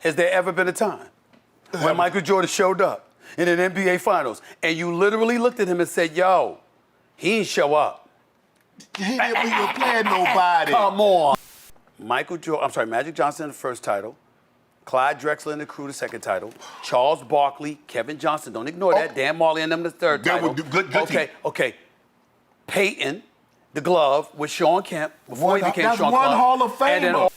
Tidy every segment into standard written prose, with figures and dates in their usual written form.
Has there ever been a time when Michael Jordan showed up in an NBA Finals and you literally looked at him and said, yo, he ain't show up? He didn't even play nobody. Come on. Magic Johnson the first title. Clyde Drexler and the crew the second title. Charles Barkley, Kevin Johnson, don't ignore that. Dan Marley and them the third title. Good Okay. Peyton, the glove with Sean Kemp before he became that's Sean one Clark. Hall of Famer.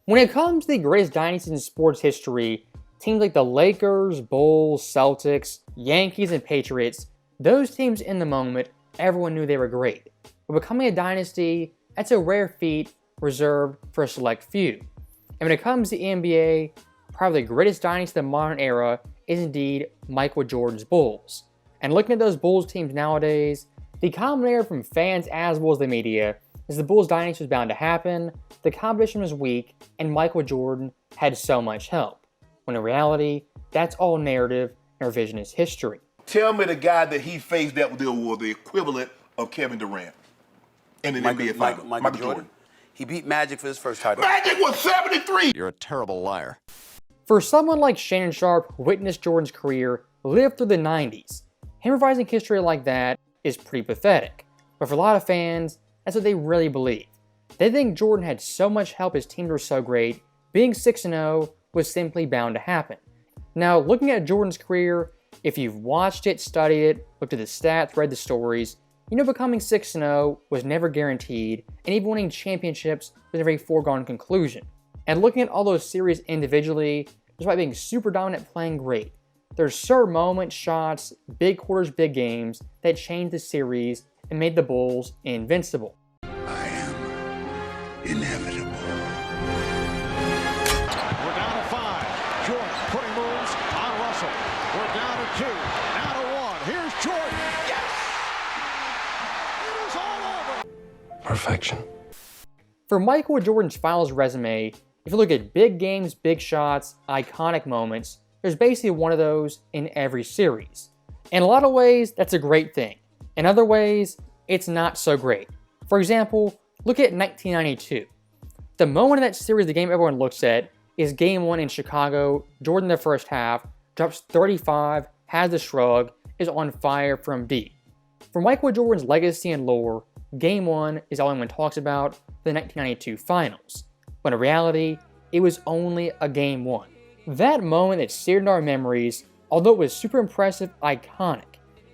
When it comes to the greatest dynasties in sports history, teams like the Lakers, Bulls, Celtics, Yankees, and Patriots, those teams in the moment, everyone knew they were great. But becoming a dynasty, that's a rare feat reserved for a select few. And when it comes to the NBA, probably the greatest dynasty of the modern era is indeed Michael Jordan's Bulls. And looking at those Bulls teams nowadays, the common narrative from fans as well as the media is the Bulls dynasty was bound to happen, the competition was weak, and Michael Jordan had so much help. When in reality, that's all narrative and revisionist history. Tell me the guy that he faced that was the equivalent of Kevin Durant in the NBA Finals. Michael Jordan. He beat Magic for his first title. Magic was 73. You're a terrible liar. For someone like Shannon Sharpe, who witnessed Jordan's career live through the 90s, him revising history like that is pretty pathetic. But for a lot of fans, that's what they really believe. They think Jordan had so much help, his teams were so great, being 6-0 was simply bound to happen. Now, looking at Jordan's career, if you've watched it, studied it, looked at the stats, read the stories, you know becoming 6-0 was never guaranteed, and even winning championships was never a foregone conclusion. And looking at all those series individually, despite being super dominant playing great, there's certain moments, shots, big quarters, big games that changed the series and made the Bulls invincible. I am inevitable. We're down to 5. Jordan putting moves on Russell. We're down to 2. Now to 1. Here's Jordan. Yes! It is all over. Perfection. For Michael Jordan's finals resume, if you look at big games, big shots, iconic moments, there's basically one of those in every series. In a lot of ways, that's a great thing. In other ways, it's not so great. For example, look at 1992. The moment in that series, the game everyone looks at, is Game 1 in Chicago. Jordan in the first half drops 35, has the shrug, is on fire from deep. For Michael Jordan's legacy and lore, Game 1 is all anyone talks about, the 1992 finals. When in reality, it was only a Game 1. That moment that seared in our memories, although it was super impressive, iconic,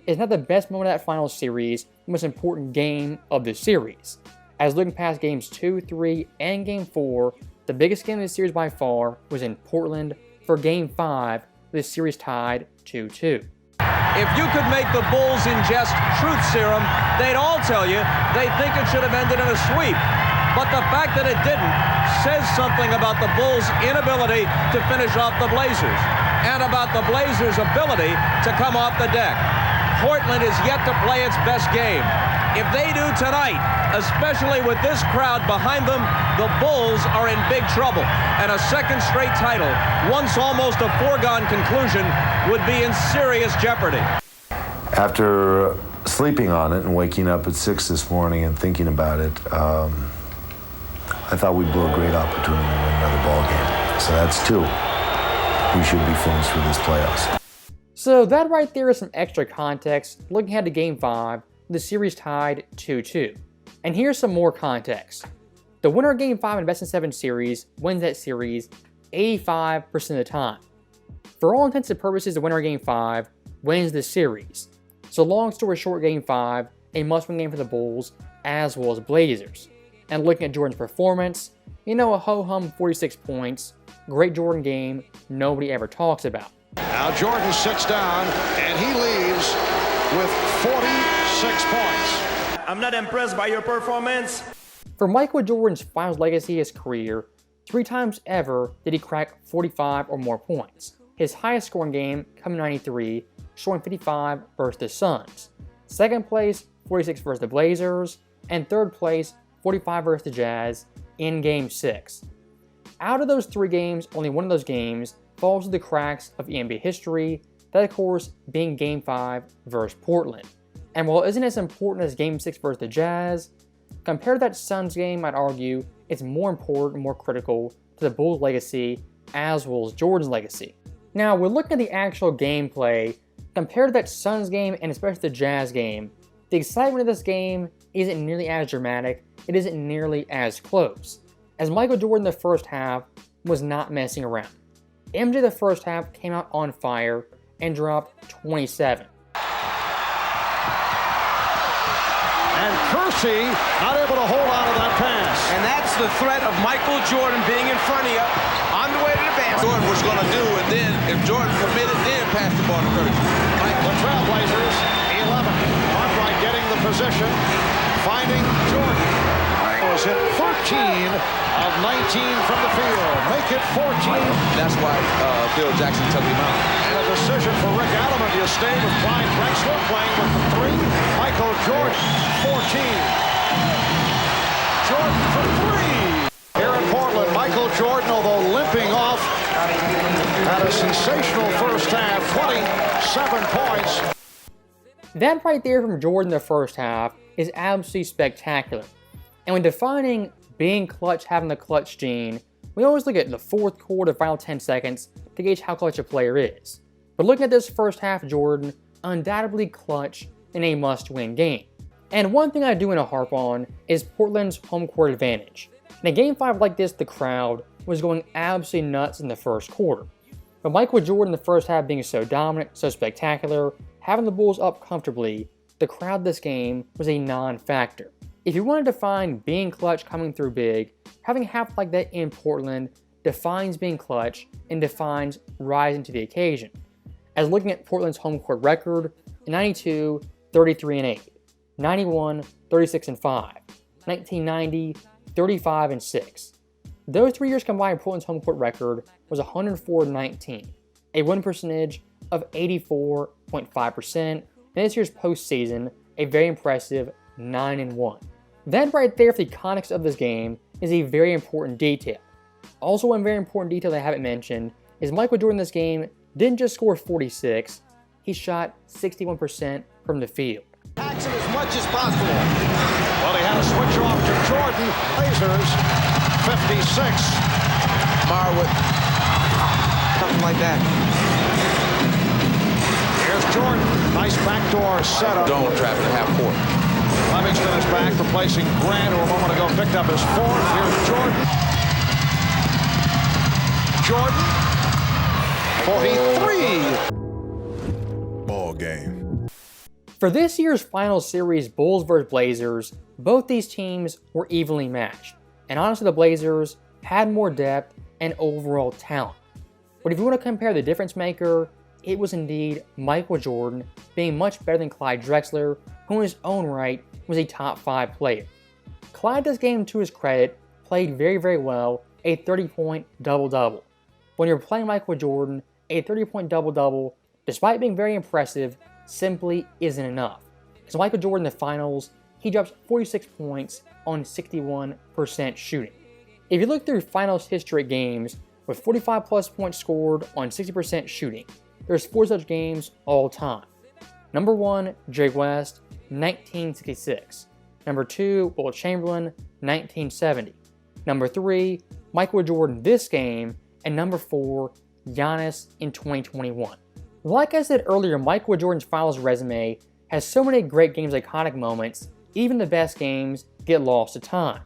is not the best moment of that final series, the most important game of the series. As looking past Games 2, 3, and Game 4, the biggest game of the series by far was in Portland for Game 5, with the series tied 2-2. If you could make the Bulls ingest truth serum, they'd all tell you they think it should have ended in a sweep. But the fact that it didn't says something about the Bulls' inability to finish off the Blazers and about the Blazers' ability to come off the deck. Portland is yet to play its best game. If they do tonight, especially with this crowd behind them, the Bulls are in big trouble. And a second straight title, once almost a foregone conclusion, would be in serious jeopardy. After sleeping on it and waking up at 6 this morning and thinking about it, I thought we blew a great opportunity to win another ball game. So that's 2. We should be finished with this playoffs. So that right there is some extra context looking ahead to Game 5, the series tied 2-2. And here's some more context. The winner of Game 5 in a best-of-7 series wins that series 85% of the time. For all intents and purposes, the winner of Game 5 wins the series. So long story short, Game 5, a must-win game for the Bulls as well as Blazers. And looking at Jordan's performance, you know, a ho-hum 46 points, great Jordan game nobody ever talks about. Now Jordan sits down and he leaves with 46 points. I'm not impressed by your performance. For Michael Jordan's finals legacy, his career, 3 times ever did he crack 45 or more points. His highest scoring game coming in 93, scoring 55 versus the Suns. Second place, 46 versus the Blazers, and third place, 45 versus the Jazz in Game 6. Out of those 3 games, only one of those games falls to the cracks of NBA history, that of course being Game 5 versus Portland. And while it isn't as important as Game 6 versus the Jazz, compared to that Suns game, I'd argue it's more important and more critical to the Bulls' legacy as well as Jordan's legacy. Now, we're looking at the actual gameplay. Compared to that Suns game and especially the Jazz game, the excitement of this game isn't nearly as dramatic, it isn't nearly as close, as Michael Jordan the first half was not messing around. MJ the first half came out on fire and dropped 27. And Kersey not able to hold on to that pass. And that's the threat of Michael Jordan being in front of you on the way to the basket. Jordan was going to do, and then if Jordan committed, then pass the ball to Kersey. The Trailblazers, 11. Cartwright getting the position, finding Jordan. Was hit 13 of 19 from the field. Make it 14. That's why Phil Jackson took him out. And a decision for Rick Adelman. Do you stay with Clyde Drexler playing with the 3? Michael Jordan, 14. Jordan for 3. Here in Portland, Michael Jordan, although limping off, had a sensational first half, 27 points. That right there from Jordan the first half is absolutely spectacular. And when defining being clutch, having the clutch gene, we always look at the fourth quarter, final 10 seconds to gauge how clutch a player is. But looking at this first half, Jordan, undoubtedly clutch in a must-win game. And one thing I do want to harp on is Portland's home court advantage. In a game 5 like this, the crowd was going absolutely nuts in the first quarter. But Michael Jordan in the first half being so dominant, so spectacular, having the Bulls up comfortably, the crowd this game was a non-factor. If you want to define being clutch coming through big, having half like that in Portland defines being clutch and defines rising to the occasion. As looking at Portland's home court record, 92, 33-8, 91, 36-5, 1990, 35-6. Those 3 years combined, Portland's home court record was 104-19, a win percentage of 84.5%, and this year's postseason, a very impressive 9-1. That right there, for the context of this game, is a very important detail. Also, one very important detail that I haven't mentioned is Michael Jordan in this game didn't just score 46, he shot 61% from the field. Tax it as much as possible. Well, he had a switch off to Jordan. Blazers, 56. Marwood, something like that. Here's Jordan. Nice backdoor setup. Don't trap it at half court. Livingston is back, replacing Grant, who a moment ago picked up his 4th. Here's Jordan. Jordan, 43. Ball game. For this year's final series, Bulls vs. Blazers, both these teams were evenly matched. And honestly, the Blazers had more depth and overall talent. But if you want to compare the difference maker, it was indeed Michael Jordan being much better than Clyde Drexler, who in his own right was a top 5 player. Clyde, this game to his credit, played very, very well, a 30-point double-double. When you're playing Michael Jordan, a 30-point double-double, despite being very impressive, simply isn't enough. Because Michael Jordan in the finals, he drops 46 points on 61% shooting. If you look through finals history games with 45 plus points scored on 60% shooting, there's 4 such games all time. Number 1, Jerry West, 1966. Number 2, Wilt Chamberlain, 1970. Number 3, Michael Jordan this game. And number 4, Giannis in 2021. Like I said earlier, Michael Jordan's finals resume has so many great games, iconic moments, even the best games get lost to time.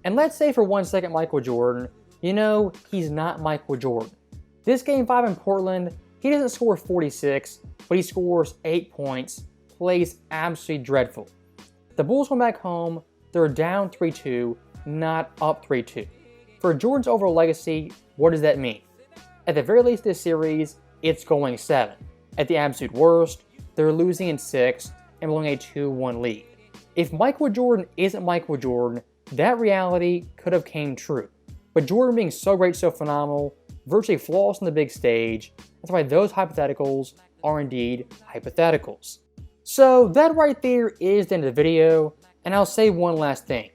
And let's say for 1 second Michael Jordan, you know, he's not Michael Jordan. This game 5 in Portland, he doesn't score 46, but he scores 8 points, plays absolutely dreadful. The Bulls come back home, they're down 3-2, not up 3-2. For Jordan's overall legacy, what does that mean? At the very least this series, it's going 7. At the absolute worst, they're losing in 6 and blowing a 2-1 lead. If Michael Jordan isn't Michael Jordan, that reality could have came true. But Jordan being so great, so phenomenal, virtually flawless on the big stage, that's why those hypotheticals are indeed hypotheticals. So that right there is the end of the video, and I'll say one last thing.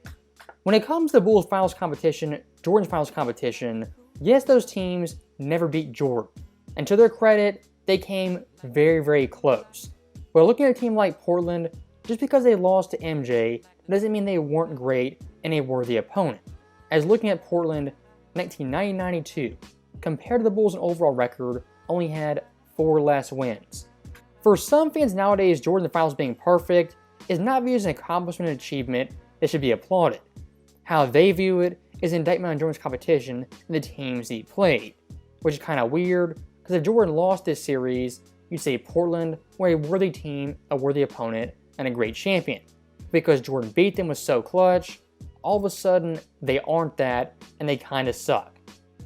When it comes to the Bulls finals competition, Jordan's finals competition, yes, those teams never beat Jordan. And to their credit, they came very, very close. But looking at a team like Portland, just because they lost to MJ doesn't mean they weren't great and a worthy opponent. As looking at Portland 1990-92, compared to the Bulls' overall record, only had 4 less wins. For some fans nowadays, Jordan in the finals being perfect is not viewed as an accomplishment and achievement that should be applauded. How they view it is an indictment on Jordan's competition and the teams he played, which is kind of weird because if Jordan lost this series, you'd say Portland were a worthy team, a worthy opponent, and a great champion. Because Jordan beat them was so clutch, all of a sudden they aren't that and they kind of suck.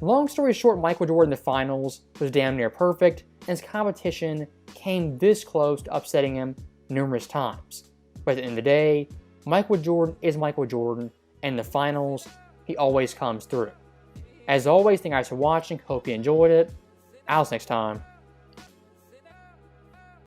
Long story short, Michael Jordan in the finals was damn near perfect and his competition came this close to upsetting him numerous times. But at the end of the day, Michael Jordan is Michael Jordan, and in the finals, he always comes through. As always, thank you guys for watching, hope you enjoyed it. I'll see you next time.